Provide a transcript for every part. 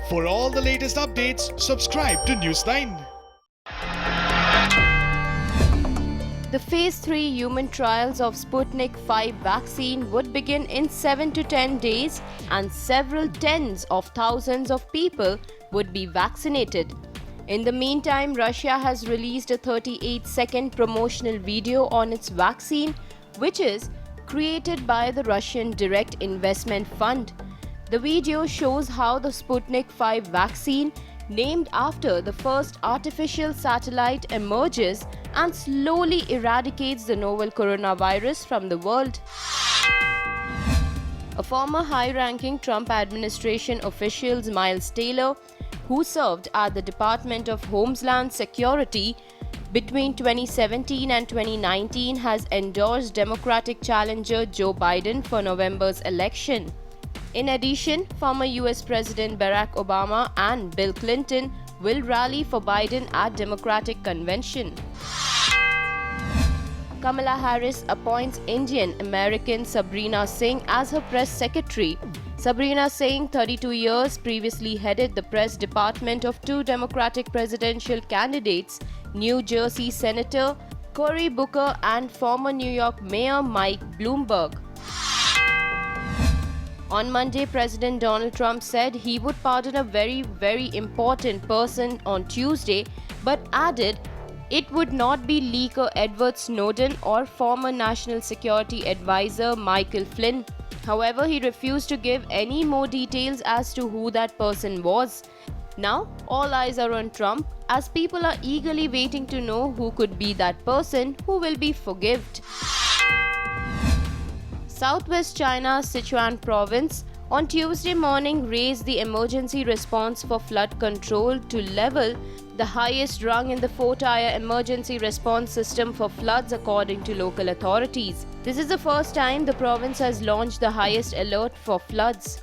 For all the latest updates, subscribe to News9. The Phase 3 human trials of Sputnik V vaccine would begin in 7 to 10 days and several tens of thousands of people would be vaccinated. In the meantime, Russia has released a 38-second promotional video on its vaccine, which is created by the Russian Direct Investment Fund. The video shows how the Sputnik V vaccine, named after the first artificial satellite, emerges and slowly eradicates the novel coronavirus from the world. A former high-ranking Trump administration official, Miles Taylor, who served at the Department of Homeland Security between 2017 and 2019, has endorsed Democratic challenger Joe Biden for November's election. In addition, former US President Barack Obama and Bill Clinton will rally for Biden at Democratic convention. Kamala Harris appoints Indian-American Sabrina Singh as her press secretary. Sabrina Singh, 32 years, previously headed the press department of two Democratic presidential candidates, New Jersey Senator Cory Booker and former New York Mayor Mike Bloomberg. On Monday, President Donald Trump said he would pardon a very important person on Tuesday, but added it would not be leaker Edward Snowden or former National Security Advisor Michael Flynn. However, he refused to give any more details as to who that person was. Now, all eyes are on Trump as people are eagerly waiting to know who could be that person who will be forgiven. Southwest China's Sichuan province on Tuesday morning raised the emergency response for flood control to level the highest rung in the four-tier emergency response system for floods, according to local authorities. This is the first time the province has launched the highest alert for floods.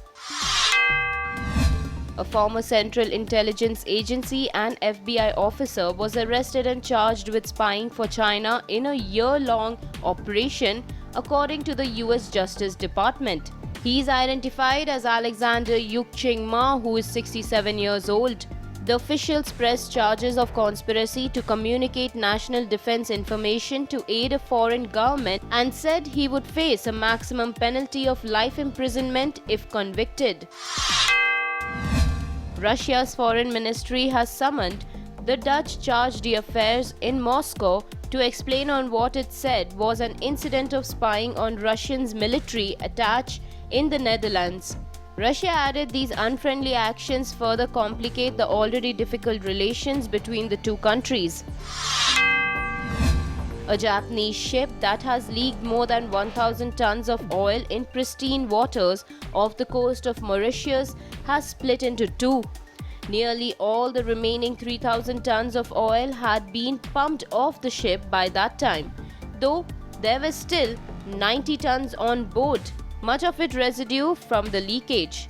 A former Central Intelligence Agency and FBI officer was arrested and charged with spying for China in a year-long operation, according to the US Justice Department. He is identified as Alexander Yuk-Ching Ma, who is 67 years old. The officials pressed charges of conspiracy to communicate national defense information to aid a foreign government and said he would face a maximum penalty of life imprisonment if convicted. Russia's foreign ministry has summoned the Dutch charge d'affaires in Moscow to explain on what it said was an incident of spying on Russia's military attache in the Netherlands. Russia added these unfriendly actions further complicate the already difficult relations between the two countries. A Japanese ship that has leaked more than 1,000 tons of oil in pristine waters off the coast of Mauritius has split into two. Nearly all the remaining 3,000 tons of oil had been pumped off the ship by that time, though there were still 90 tons on board, much of it residue from the leakage.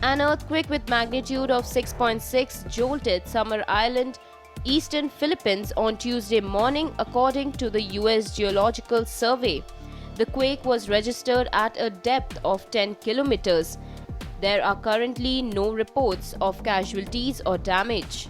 An earthquake with magnitude of 6.6 jolted Summer Island, eastern Philippines on Tuesday morning, according to the US Geological Survey. The quake was registered at a depth of 10 kilometers. There are currently no reports of casualties or damage.